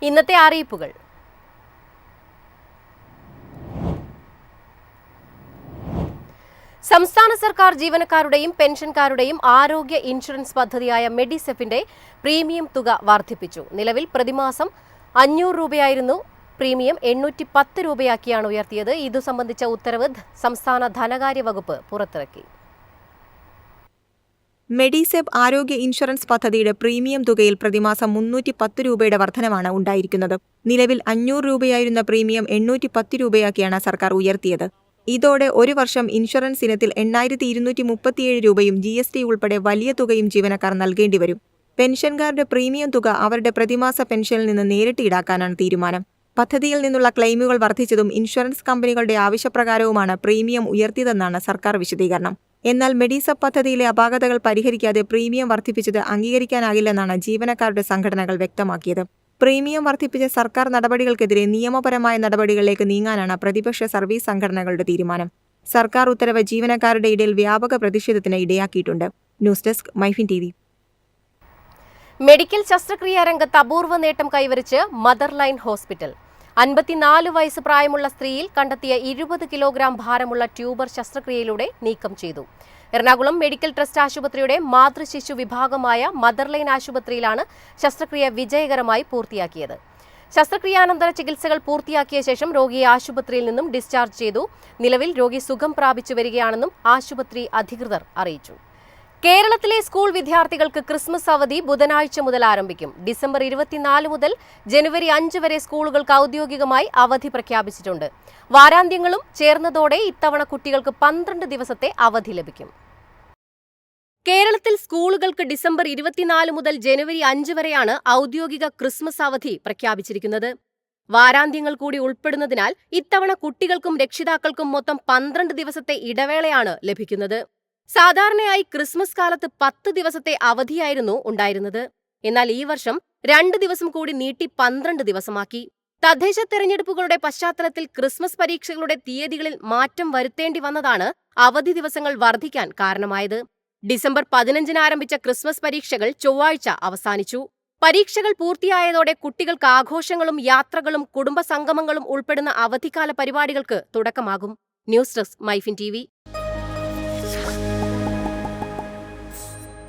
ഇന്നത്തെ അറിയിപ്പുകൾ. സംസ്ഥാന സർക്കാർ ജീവനക്കാരുടെയും പെൻഷൻകാരുടെയും ആരോഗ്യ ഇൻഷുറൻസ് പദ്ധതിയായ മെഡിസെഫിന്റെ പ്രീമിയം തുക വർദ്ധിപ്പിച്ചു. നിലവിൽ പ്രതിമാസം 500 രൂപയായിരുന്നു പ്രീമിയം 810 രൂപയാക്കിയാണ് ഉയർത്തിയത്. ഇതു സംബന്ധിച്ച ഉത്തരവ് സംസ്ഥാന ധനകാര്യ വകുപ്പ് പുറത്തിറക്കി. മെഡിസെഫ് ആരോഗ്യ ഇൻഷുറൻസ് പദ്ധതിയുടെ പ്രീമിയം തുകയിൽ പ്രതിമാസം 310 രൂപയുടെ വർധനവാണ് ഉണ്ടായിരിക്കുന്നത്. നിലവിൽ 500 രൂപയായിരുന്ന പ്രീമിയം 810 രൂപയാക്കിയാണ് സർക്കാർ ഉയർത്തിയത്. ഇതോടെ ഒരു വർഷം ഇൻഷുറൻസ് ഇനത്തിൽ 8,237 രൂപയും GST ഉൾപ്പെടെ വലിയ തുകയും ജീവനക്കാർ നൽകേണ്ടിവരും. പെൻഷൻകാരുടെ പ്രീമിയം തുക അവരുടെ പ്രതിമാസ പെൻഷനിൽ നിന്ന് നേരിട്ട് ഈടാക്കാനാണ് തീരുമാനം. പദ്ധതിയിൽ നിന്നുള്ള ക്ലെയിമുകൾ വർദ്ധിച്ചതും ഇൻഷുറൻസ് കമ്പനികളുടെ ആവശ്യപ്രകാരവുമാണ് പ്രീമിയം ഉയർത്തിയതെന്നാണ് സർക്കാർ വിശദീകരണം. എന്നാൽ മെഡിസെഫ് പദ്ധതിയിലെ അപാകതകൾ പരിഹരിക്കാതെ പ്രീമിയം വർദ്ധിപ്പിച്ചത് അംഗീകരിക്കാനാകില്ലെന്നാണ് ജീവനക്കാരുടെ സംഘടനകൾ വ്യക്തമാക്കിയത്. പ്രീമിയം വർദ്ധിപ്പിച്ച സർക്കാർ നടപടികൾക്കെതിരെ നിയമപരമായ നടപടികളിലേക്ക് നീങ്ങാനാണ് പ്രതിപക്ഷ സർവീസ് സംഘടനകളുടെ തീരുമാനം. സർക്കാർ ഉത്തരവ് ജീവനക്കാരുടെ ഇടയിൽ വ്യാപക പ്രതിഷേധത്തിന് ഇടയാക്കിയിട്ടുണ്ട്. News desk MyFin TV. Medical ശസ്ത്രക്രിയാ രംഗത്ത് അപൂർവ നേട്ടം കൈവരിച്ച് മദർലൈൻ ഹോസ്പിറ്റൽ. 54 വയസ്സ് പ്രായമുള്ള സ്ത്രീയിൽ കണ്ടെത്തിയ 20 കിലോഗ്രാം ഭാരമുള്ള ട്യൂബർ ശസ്ത്രക്രിയയിലൂടെ നീക്കം ചെയ്തു. എറണാകുളം മെഡിക്കൽ ട്രസ്റ്റ് ആശുപത്രിയുടെ മാതൃശിശു വിഭാഗമായ മദർലൈൻ ആശുപത്രിയിലാണ് ശസ്ത്രക്രിയ വിജയകരമായി പൂർത്തിയാക്കിയത്. ശസ്ത്രക്രിയാനന്തര ചികിത്സകൾ പൂർത്തിയാക്കിയ ശേഷം രോഗിയെ ആശുപത്രിയിൽ നിന്നും ഡിസ്ചാർജ് ചെയ്തു. നിലവിൽ രോഗി സുഖം പ്രാപിച്ചു വരികയാണെന്നും ആശുപത്രി അധികൃതർ അറിയിച്ചു. കേരളത്തിലെ സ്കൂൾ വിദ്യാർത്ഥികൾക്ക് ക്രിസ്മസ് അവധി ബുധനാഴ്ച മുതൽ ആരംഭിക്കും. ഡിസംബർ 24 മുതൽ ജനുവരി 5 വരെ സ്കൂളുകൾക്ക് ഔദ്യോഗികമായി അവധി പ്രഖ്യാപിച്ചിട്ടുണ്ട്. വാരാന്ത്യങ്ങളും ചേർന്നതോടെ ഇത്തവണ കുട്ടികൾക്ക് 12 ദിവസത്തെ അവധി ലഭിക്കും. കേരളത്തിൽ സ്കൂളുകൾക്ക് ഡിസംബർ 24 മുതൽ ജനുവരി 5 വരെയാണ് ഔദ്യോഗിക ക്രിസ്മസ് അവധി പ്രഖ്യാപിച്ചിരിക്കുന്നത്. വാരാന്ത്യങ്ങൾ കൂടി ഉൾപ്പെടുന്നതിനാൽ ഇത്തവണ കുട്ടികൾക്കും രക്ഷിതാക്കൾക്കും മൊത്തം 12 ദിവസത്തെ ഇടവേളയാണ് ലഭിക്കുന്നത്. സാധാരണയായി ക്രിസ്മസ് കാലത്ത് 10 ദിവസത്തെ അവധിയായിരുന്നു ഉണ്ടായിരുന്നത്. എന്നാൽ ഈ വർഷം 2 ദിവസം കൂടി നീട്ടി 12 ദിവസമാക്കി. തദ്ദേശ തെരഞ്ഞെടുപ്പുകളുടെ പശ്ചാത്തലത്തിൽ ക്രിസ്മസ് പരീക്ഷകളുടെ തീയതികളിൽ മാറ്റം വരുത്തേണ്ടി വന്നതാണ് അവധി ദിവസങ്ങൾ വർദ്ധിക്കാൻ കാരണമായത്. ഡിസംബർ 15-ന് ആരംഭിച്ച ക്രിസ്മസ് പരീക്ഷകൾ ചൊവ്വാഴ്ച അവസാനിച്ചു. പരീക്ഷകൾ പൂർത്തിയായതോടെ കുട്ടികൾക്ക് ആഘോഷങ്ങളും യാത്രകളും കുടുംബസംഗമങ്ങളും ഉൾപ്പെടുന്ന അവധിക്കാല പരിപാടികൾക്ക് തുടക്കമാകും. News desk MyFin TV.